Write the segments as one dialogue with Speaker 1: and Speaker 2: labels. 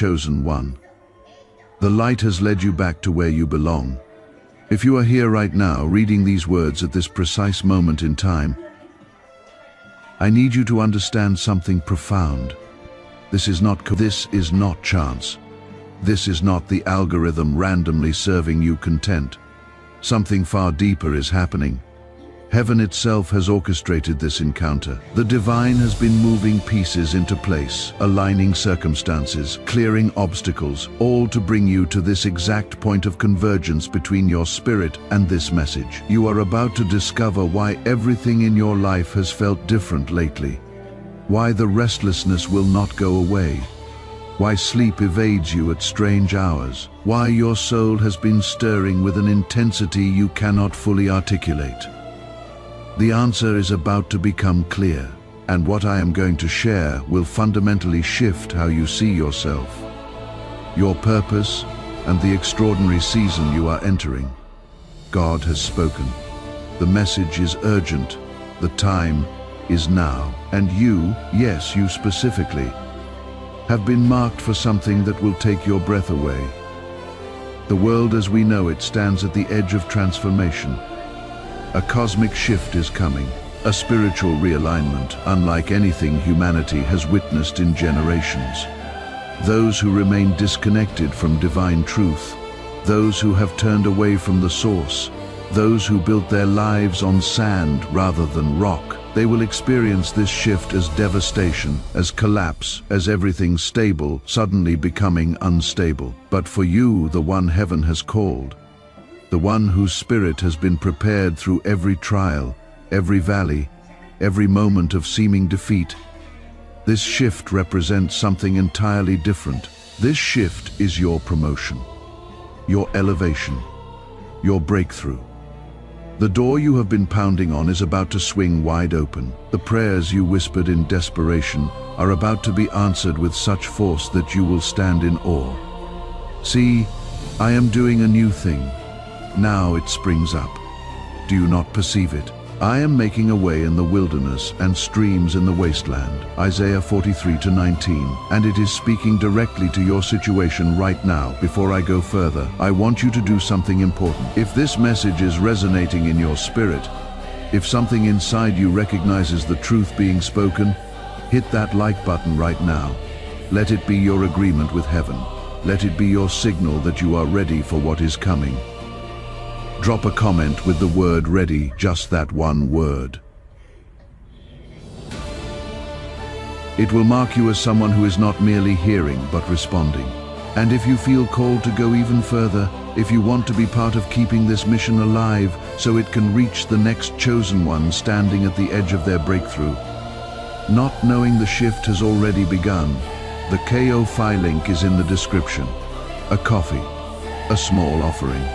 Speaker 1: chosen one. The light has led you back to where you belong. If you are here right now, reading these words at this precise moment in time, I need you to understand something profound. This is not chance. This is not the algorithm randomly serving you content. Something far deeper is happening. Heaven itself has orchestrated this encounter. The divine has been moving pieces into place, aligning circumstances, clearing obstacles, all to bring you to this exact point of convergence between your spirit and this message. You are about to discover why everything in your life has felt different lately, why the restlessness will not go away, why sleep evades you at strange hours, why your soul has been stirring with an intensity you cannot fully articulate. The answer is about to become clear, and what I am going to share will fundamentally shift how you see yourself, your purpose, and the extraordinary season you are entering. God has spoken. The message is urgent. The time is now. And you, yes, you specifically, have been marked for something that will take your breath away. The world as we know it stands at the edge of transformation. A cosmic shift is coming, a spiritual realignment unlike anything humanity has witnessed in generations. Those who remain disconnected from divine truth, those who have turned away from the source, those who built their lives on sand rather than rock, they will experience this shift as devastation, as collapse, as everything stable suddenly becoming unstable. But for you, the one heaven has called, the one whose spirit has been prepared through every trial, every valley, every moment of seeming defeat, this shift represents something entirely different. This shift is your promotion, your elevation, your breakthrough. The door you have been pounding on is about to swing wide open. The prayers you whispered in desperation are about to be answered with such force that you will stand in awe. See, I am doing a new thing. Now it springs up. Do you not perceive it? I am making a way in the wilderness and streams in the wasteland. Isaiah 43:19. And it is speaking directly to your situation right now. Before I go further, I want you to do something important. If this message is resonating in your spirit, if something inside you recognizes the truth being spoken, hit that like button right now. Let it be your agreement with heaven. Let it be your signal that you are ready for what is coming. Drop a comment with the word ready, just that one word. It will mark you as someone who is not merely hearing but responding. And if you feel called to go even further, if you want to be part of keeping this mission alive so it can reach the next chosen one standing at the edge of their breakthrough, not knowing the shift has already begun, the Ko-Fi link is in the description. A coffee, a small offering.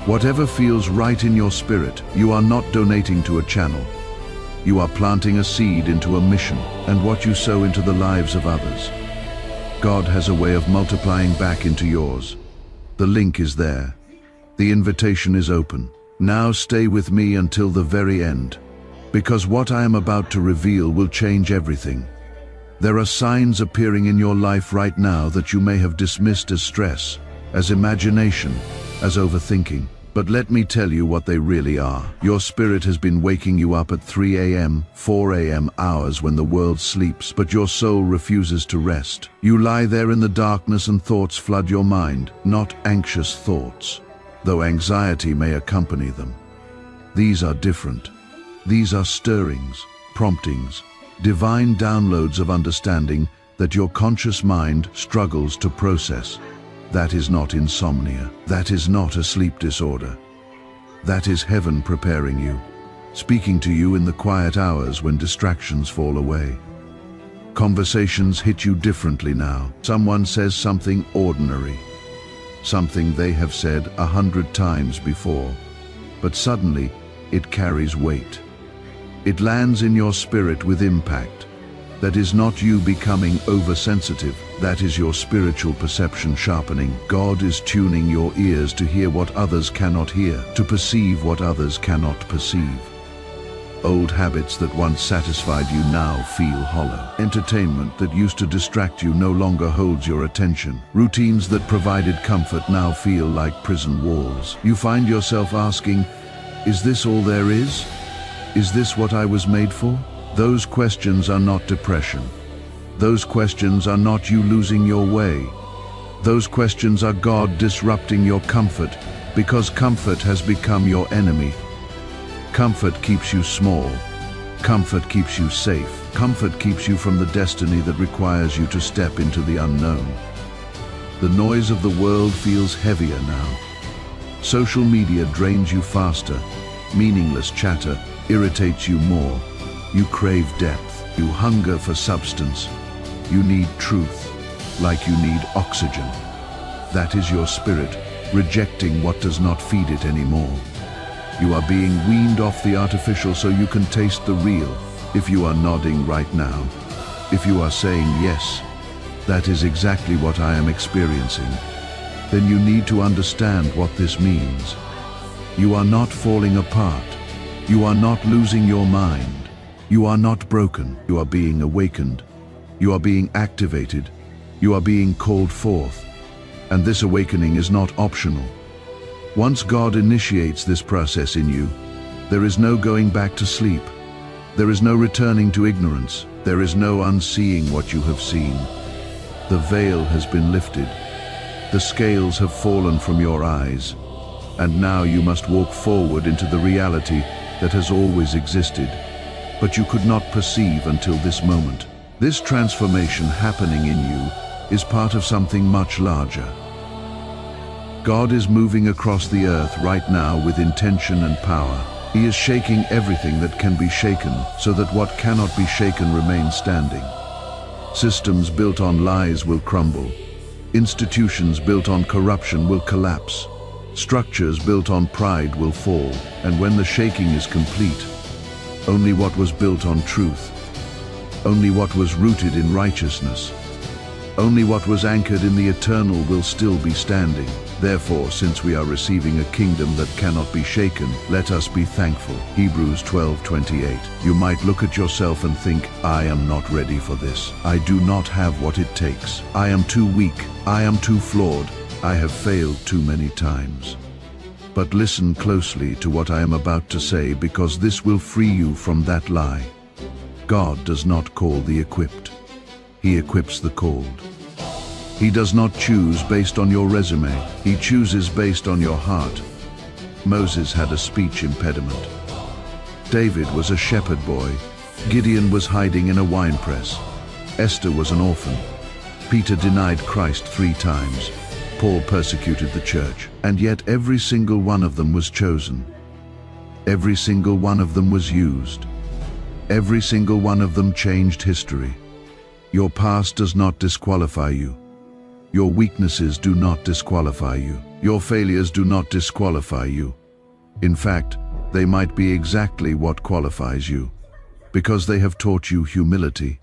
Speaker 1: Whatever feels right in your spirit, you are not donating to a channel. You are planting a seed into a mission, and what you sow into the lives of others, God has a way of multiplying back into yours. The link is there. The invitation is open. Now stay with me until the very end, because what I am about to reveal will change everything. There are signs appearing in your life right now that you may have dismissed as stress, as imagination, as overthinking. But let me tell you what they really are. Your spirit has been waking you up at 3 a.m., 4 a.m. hours when the world sleeps, but your soul refuses to rest. You lie there in the darkness and thoughts flood your mind, not anxious thoughts, though anxiety may accompany them. These are different. These are stirrings, promptings, divine downloads of understanding that your conscious mind struggles to process. That is not insomnia. That is not a sleep disorder. That is heaven preparing you, speaking to you in the quiet hours when distractions fall away. Conversations hit you differently now. Someone says something ordinary, something they have said 100 times before, but suddenly it carries weight. It lands in your spirit with impact. That is not you becoming oversensitive. That is your spiritual perception sharpening. God is tuning your ears to hear what others cannot hear, to perceive what others cannot perceive. Old habits that once satisfied you now feel hollow. Entertainment that used to distract you no longer holds your attention. Routines that provided comfort now feel like prison walls. You find yourself asking, is this all there is? Is this what I was made for? Those questions are not depression. Those questions are not you losing your way. Those questions are God disrupting your comfort, because comfort has become your enemy. Comfort keeps you small. Comfort keeps you safe. Comfort keeps you from the destiny that requires you to step into the unknown. The noise of the world feels heavier now. Social media drains you faster. Meaningless chatter irritates you more. You crave depth. You hunger for substance. You need truth, like you need oxygen. That is your spirit, rejecting what does not feed it anymore. You are being weaned off the artificial so you can taste the real. If you are nodding right now, if you are saying yes, that is exactly what I am experiencing, then you need to understand what this means. You are not falling apart. You are not losing your mind. You are not broken. You are being awakened. You are being activated. You are being called forth. And this awakening is not optional. Once God initiates this process in you, there is no going back to sleep. There is no returning to ignorance. There is no unseeing what you have seen. The veil has been lifted. The scales have fallen from your eyes. And now you must walk forward into the reality that has always existed, but you could not perceive until this moment. This transformation happening in you is part of something much larger. God is moving across the earth right now with intention and power. He is shaking everything that can be shaken so that what cannot be shaken remains standing. Systems built on lies will crumble. Institutions built on corruption will collapse. Structures built on pride will fall. And when the shaking is complete, only what was built on truth, only what was rooted in righteousness, only what was anchored in the eternal will still be standing. Therefore, since we are receiving a kingdom that cannot be shaken, let us be thankful. Hebrews 12:28. You might look at yourself and think, I am not ready for this. I do not have what it takes. I am too weak. I am too flawed. I have failed too many times. But listen closely to what I am about to say, because this will free you from that lie. God does not call the equipped. He equips the called. He does not choose based on your resume. He chooses based on your heart. Moses had a speech impediment. David was a shepherd boy. Gideon was hiding in a winepress. Esther was an orphan. Peter denied Christ 3 times. Paul persecuted the church. And yet every single one of them was chosen. Every single one of them was used. Every single one of them changed history. Your past does not disqualify you. Your weaknesses do not disqualify you. Your failures do not disqualify you. In fact, they might be exactly what qualifies you, because they have taught you humility.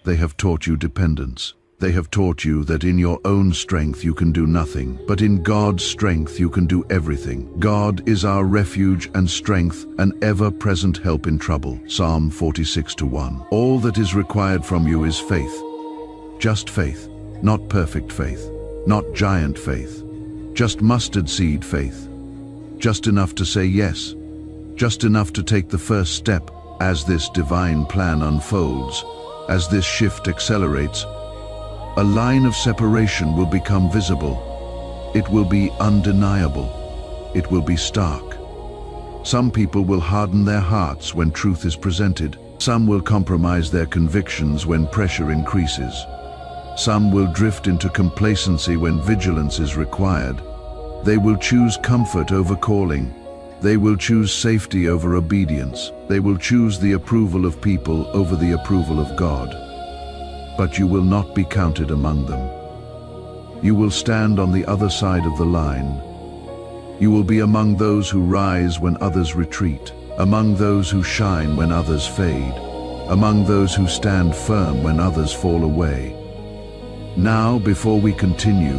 Speaker 1: They have taught you dependence. They have taught you that in your own strength you can do nothing, but in God's strength you can do everything. God is our refuge and strength, an ever-present help in trouble. Psalm 46:1. All that is required from you is faith. Just faith. Not perfect faith, not giant faith, just mustard seed faith. Just enough to say yes, just enough to take the first step. As this divine plan unfolds, as this shift accelerates, a line of separation will become visible. It will be undeniable. It will be stark. Some people will harden their hearts when truth is presented. Some will compromise their convictions when pressure increases. Some will drift into complacency when vigilance is required. They will choose comfort over calling. They will choose safety over obedience. They will choose the approval of people over the approval of God. But you will not be counted among them. You will stand on the other side of the line. You will be among those who rise when others retreat, among those who shine when others fade, among those who stand firm when others fall away. Now, before we continue,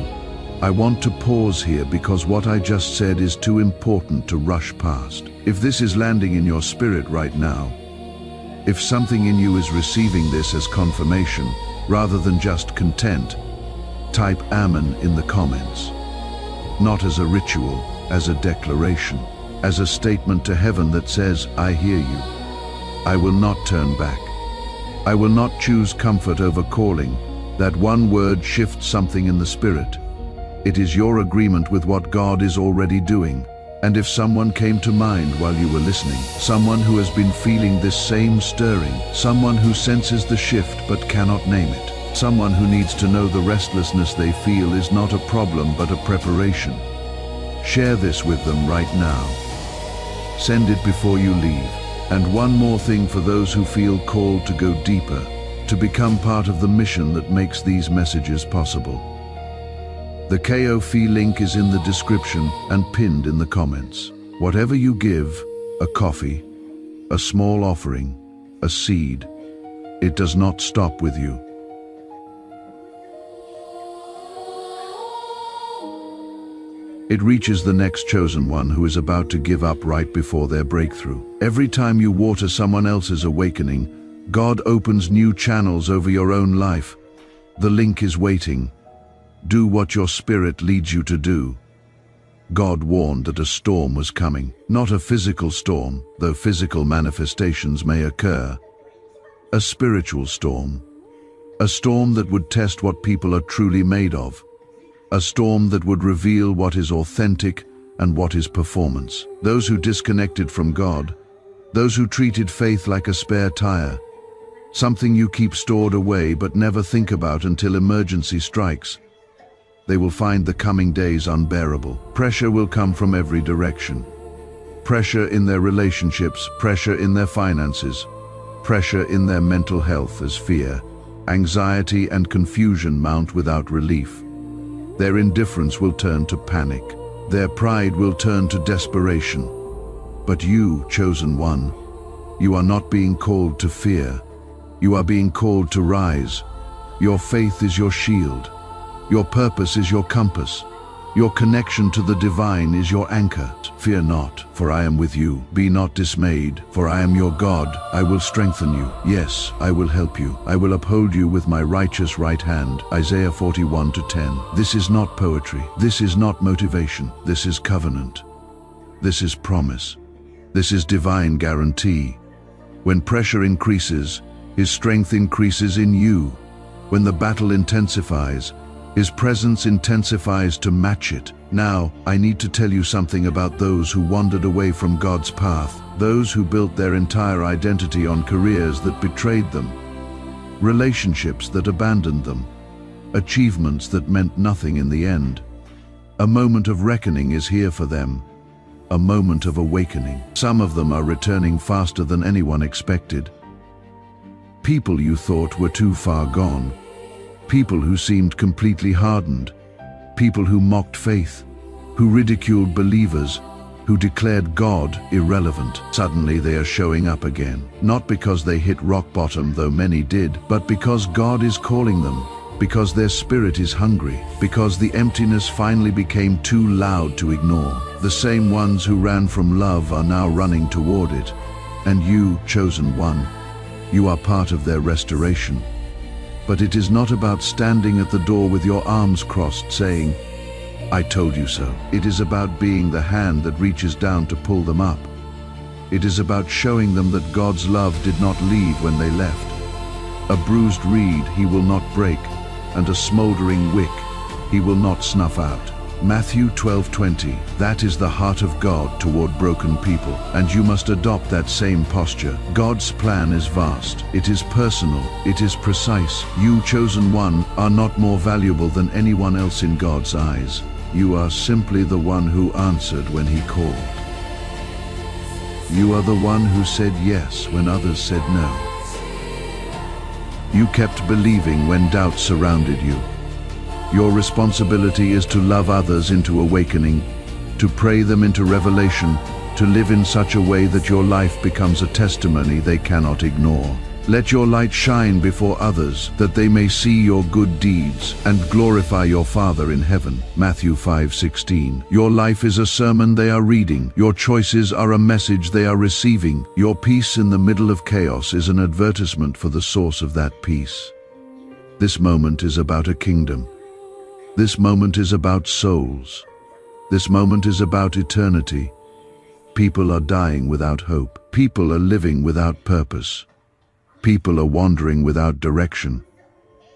Speaker 1: I want to pause here because what I just said is too important to rush past. If this is landing in your spirit right now, if something in you is receiving this as confirmation rather than just content, type Amen in the comments. Not as a ritual, as a declaration, as a statement to heaven that says, I hear you. I will not turn back. I will not choose comfort over calling. That one word shifts something in the spirit. It is your agreement with what God is already doing. And if someone came to mind while you were listening, someone who has been feeling this same stirring, someone who senses the shift but cannot name it, someone who needs to know the restlessness they feel is not a problem but a preparation, share this with them right now. Send it before you leave. And one more thing for those who feel called to go deeper, to become part of the mission that makes these messages possible. The KOFI link is in the description and pinned in the comments. Whatever you give, a coffee, a small offering, a seed, it does not stop with you. It reaches the next chosen one who is about to give up right before their breakthrough. Every time you water someone else's awakening, God opens new channels over your own life. The link is waiting. Do what your spirit leads you to do. God warned that a storm was coming, not a physical storm, though physical manifestations may occur. A spiritual storm. A storm that would test what people are truly made of. A storm that would reveal what is authentic and what is performance. Those who disconnected from God, those who treated faith like a spare tire, something you keep stored away but never think about until emergency strikes, they will find the coming days unbearable. Pressure will come from every direction. Pressure in their relationships, pressure in their finances, pressure in their mental health as fear, anxiety and confusion mount without relief. Their indifference will turn to panic. Their pride will turn to desperation. But you, chosen one, you are not being called to fear. You are being called to rise. Your faith is your shield. Your purpose is your compass. Your connection to the divine is your anchor. Fear not, for I am with you. Be not dismayed, for I am your God. I will strengthen you. Yes, I will help you. I will uphold you with my righteous right hand. Isaiah 41:10. This is not poetry. This is not motivation. This is covenant. This is promise. This is divine guarantee. When pressure increases, His strength increases in you. When the battle intensifies, His presence intensifies to match it. Now, I need to tell you something about those who wandered away from God's path, those who built their entire identity on careers that betrayed them, relationships that abandoned them, achievements that meant nothing in the end. A moment of reckoning is here for them, a moment of awakening. Some of them are returning faster than anyone expected. People you thought were too far gone. People who seemed completely hardened, people who mocked faith, who ridiculed believers, who declared God irrelevant. Suddenly they are showing up again, not because they hit rock bottom, though many did, but because God is calling them, because their spirit is hungry, because the emptiness finally became too loud to ignore. The same ones who ran from love are now running toward it. And you, chosen one, you are part of their restoration. But it is not about standing at the door with your arms crossed saying, I told you so. It is about being the hand that reaches down to pull them up. It is about showing them that God's love did not leave when they left. A bruised reed He will not break, and a smoldering wick He will not snuff out. Matthew 12:20. That is the heart of God toward broken people, and you must adopt that same posture. God's plan is vast. It is personal. It is precise. You, chosen one, are not more valuable than anyone else in God's eyes. You are simply the one who answered when He called. You are the one who said yes when others said no. You kept believing when doubt surrounded you. Your responsibility is to love others into awakening, to pray them into revelation, to live in such a way that your life becomes a testimony they cannot ignore. Let your light shine before others, that they may see your good deeds and glorify your Father in heaven. Matthew 5:16. Your life is a sermon they are reading. Your choices are a message they are receiving. Your peace in the middle of chaos is an advertisement for the source of that peace. This moment is about a kingdom. This moment is about souls. This moment is about eternity. People are dying without hope. People are living without purpose. People are wandering without direction.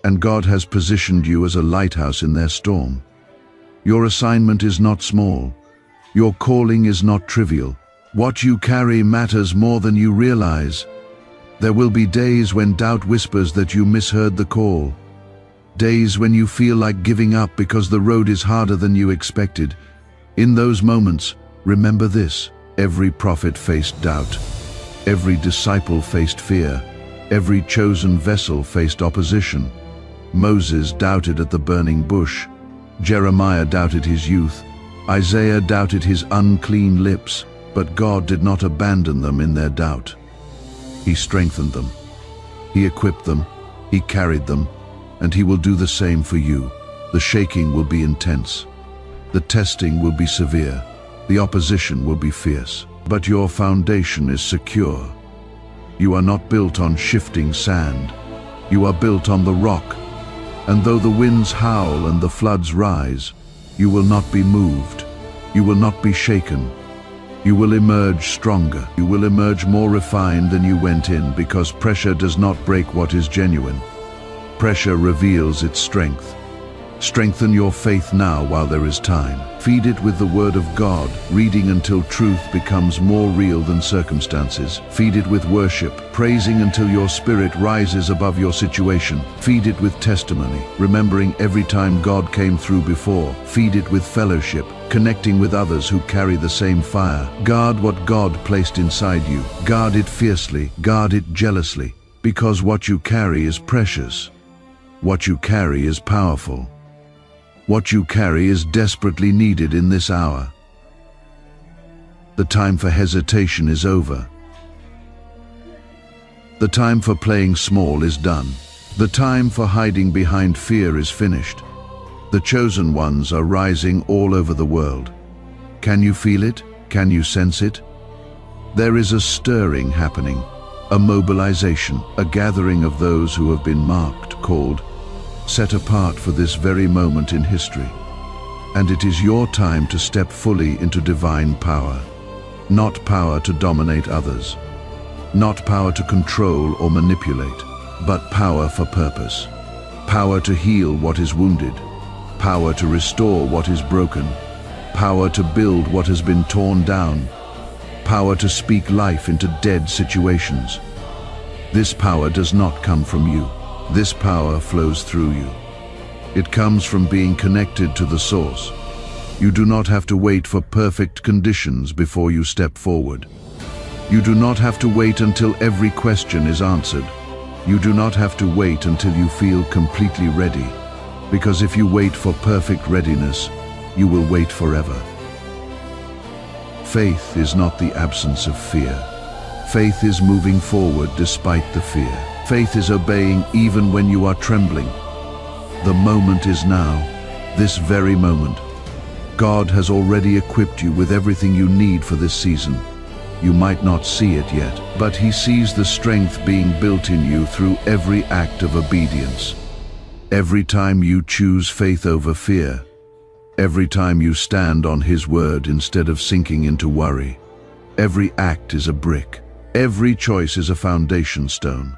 Speaker 1: And God has positioned you as a lighthouse in their storm. Your assignment is not small. Your calling is not trivial. What you carry matters more than you realize. There will be days when doubt whispers that you misheard the call. Days when you feel like giving up because the road is harder than you expected. In those moments, remember this: every prophet faced doubt. Every disciple faced fear. Every chosen vessel faced opposition. Moses doubted at the burning bush. Jeremiah doubted his youth. Isaiah doubted his unclean lips. But God did not abandon them in their doubt. He strengthened them. He equipped them. He carried them. And He will do the same for you. The shaking will be intense. The testing will be severe. The opposition will be fierce. But your foundation is secure. You are not built on shifting sand. You are built on the rock. And though the winds howl and the floods rise, you will not be moved. You will not be shaken. You will emerge stronger. You will emerge more refined than you went in, because pressure does not break what is genuine. Pressure reveals its strength. Strengthen your faith now while there is time. Feed it with the Word of God, reading until truth becomes more real than circumstances. Feed it with worship, praising until your spirit rises above your situation. Feed it with testimony, remembering every time God came through before. Feed it with fellowship, connecting with others who carry the same fire. Guard what God placed inside you. Guard it fiercely, guard it jealously, because what you carry is precious. What you carry is powerful. What you carry is desperately needed in this hour. The time for hesitation is over. The time for playing small is done. The time for hiding behind fear is finished. The chosen ones are rising all over the world. Can you feel it? Can you sense it? There is a stirring happening, a mobilization, a gathering of those who have been marked, called, set apart for this very moment in history. And it is your time to step fully into divine power. Not power to dominate others. Not power to control or manipulate, but power for purpose. Power to heal what is wounded. Power to restore what is broken. Power to build what has been torn down. Power to speak life into dead situations. This power does not come from you. This power flows through you. It comes from being connected to the source. You do not have to wait for perfect conditions before you step forward. You do not have to wait until every question is answered. You do not have to wait until you feel completely ready, because if you wait for perfect readiness, you will wait forever. Faith is not the absence of fear. Faith is moving forward despite the fear. Faith is obeying even when you are trembling. The moment is now, this very moment. God has already equipped you with everything you need for this season. You might not see it yet, but He sees the strength being built in you through every act of obedience. Every time you choose faith over fear. Every time you stand on His word instead of sinking into worry. Every act is a brick. Every choice is a foundation stone.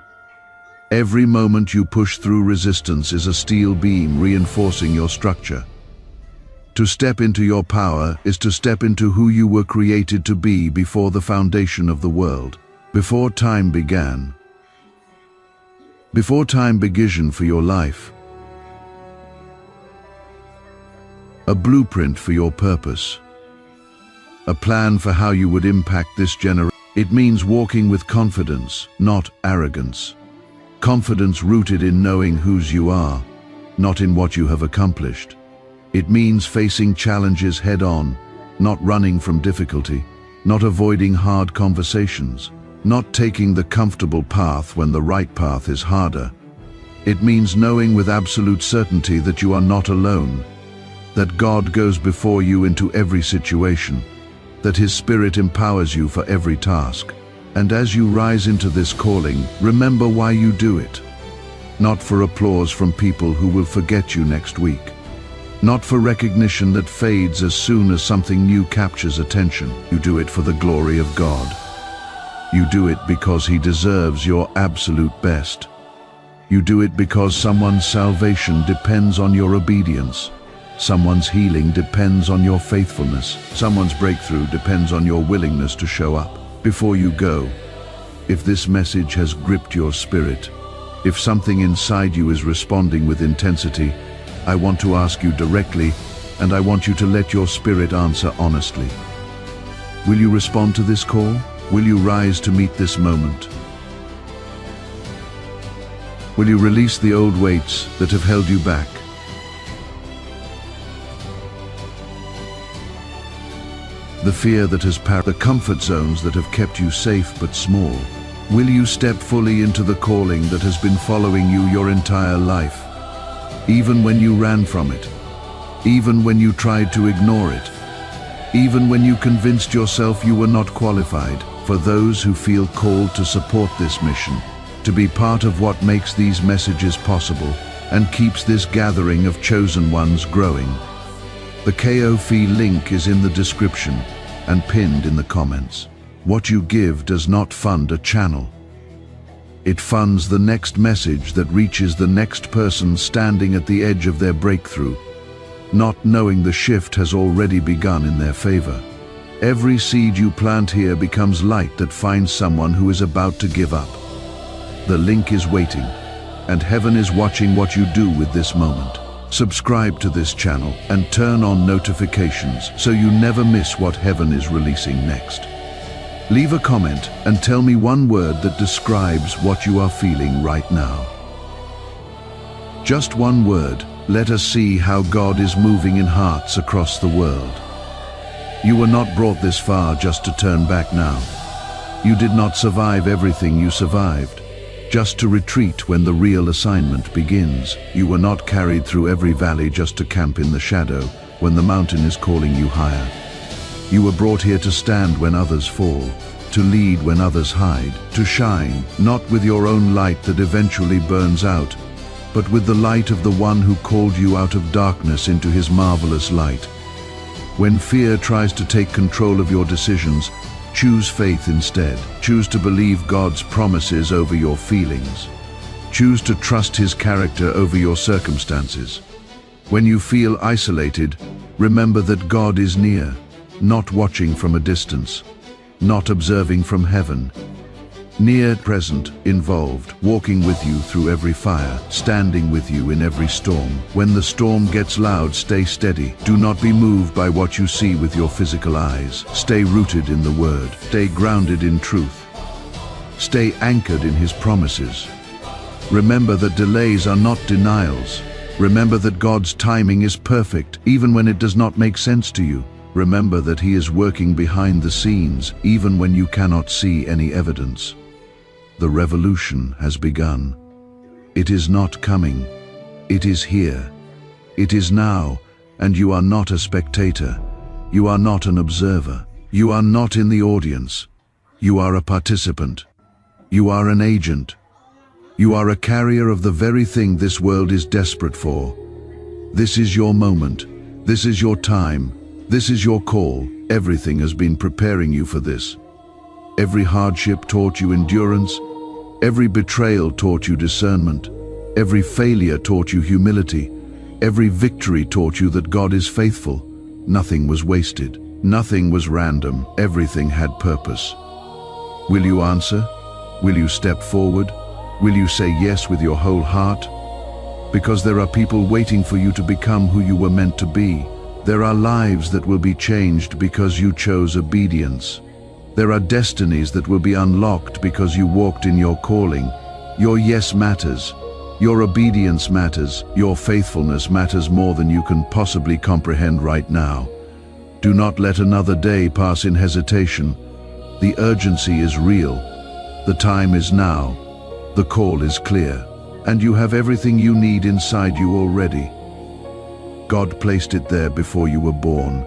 Speaker 1: Every moment you push through resistance is a steel beam reinforcing your structure. To step into your power is to step into who you were created to be before the foundation of the world, before time began. Before time began for your life. A blueprint for your purpose. A plan for how you would impact this generation. It means walking with confidence, not arrogance. Confidence rooted in knowing whose you are, not in what you have accomplished. It means facing challenges head-on, not running from difficulty, not avoiding hard conversations, not taking the comfortable path when the right path is harder. It means knowing with absolute certainty that you are not alone, that God goes before you into every situation, that His Spirit empowers you for every task. And as you rise into this calling, remember why you do it. Not for applause from people who will forget you next week. Not for recognition that fades as soon as something new captures attention. You do it for the glory of God. You do it because He deserves your absolute best. You do it because someone's salvation depends on your obedience. Someone's healing depends on your faithfulness. Someone's breakthrough depends on your willingness to show up. Before you go, if this message has gripped your spirit, if something inside you is responding with intensity, I want to ask you directly, and I want you to let your spirit answer honestly. Will you respond to this call? Will you rise to meet this moment? Will you release the old weights that have held you back? The fear that has the comfort zones that have kept you safe but small. Will you step fully into the calling that has been following you your entire life? Even when you ran from it, even when you tried to ignore it, even when you convinced yourself you were not qualified. For those who feel called to support this mission, to be part of what makes these messages possible and keeps this gathering of chosen ones growing. The Ko-fi link is in the description and pinned in the comments. What you give does not fund a channel. It funds the next message that reaches the next person standing at the edge of their breakthrough, not knowing the shift has already begun in their favor. Every seed you plant here becomes light that finds someone who is about to give up. The link is waiting, and heaven is watching what you do with this moment. Subscribe to this channel and turn on notifications so you never miss what heaven is releasing next. Leave a comment and tell me one word that describes what you are feeling right now. Just one word. Let us see how God is moving in hearts across the world. You were not brought this far just to turn back now. You did not survive everything you survived, just to retreat when the real assignment begins. You were not carried through every valley just to camp in the shadow when the mountain is calling you higher. You were brought here to stand when others fall, to lead when others hide, to shine, not with your own light that eventually burns out, but with the light of the one who called you out of darkness into His marvelous light. When fear tries to take control of your decisions, choose faith instead. Choose to believe God's promises over your feelings. Choose to trust His character over your circumstances. When you feel isolated, remember that God is near, not watching from a distance, not observing from heaven. Near, present, involved, walking with you through every fire, standing with you in every storm. When the storm gets loud, stay steady. Do not be moved by what you see with your physical eyes. Stay rooted in the Word. Stay grounded in truth. Stay anchored in His promises. Remember that delays are not denials. Remember that God's timing is perfect, even when it does not make sense to you. Remember that He is working behind the scenes, even when you cannot see any evidence. The revolution has begun. It is not coming. It is here. It is now, and you are not a spectator. You are not an observer. You are not in the audience. You are a participant. You are an agent. You are a carrier of the very thing this world is desperate for. This is your moment. This is your time. This is your call. Everything has been preparing you for this. Every hardship taught you endurance. Every betrayal taught you discernment. Every failure taught you humility. Every victory taught you that God is faithful. Nothing was wasted. Nothing was random. Everything had purpose. Will you answer? Will you step forward? Will you say yes with your whole heart? Because there are people waiting for you to become who you were meant to be. There are lives that will be changed because you chose obedience. There are destinies that will be unlocked because you walked in your calling. Your yes matters. Your obedience matters. Your faithfulness matters more than you can possibly comprehend right now. Do not let another day pass in hesitation. The urgency is real. The time is now. The call is clear, and you have everything you need inside you already. God placed it there before you were born.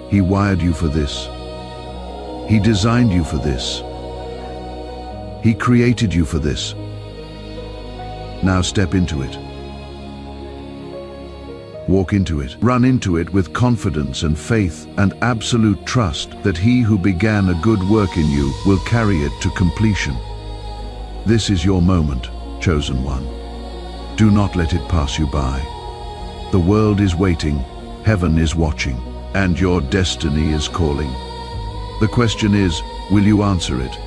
Speaker 1: He wired you for this. He designed you for this. He created you for this. Now step into it. Walk into it. Run into it with confidence and faith and absolute trust that He who began a good work in you will carry it to completion. This is your moment, chosen one. Do not let it pass you by. The world is waiting, heaven is watching, and your destiny is calling. The question is, will you answer it?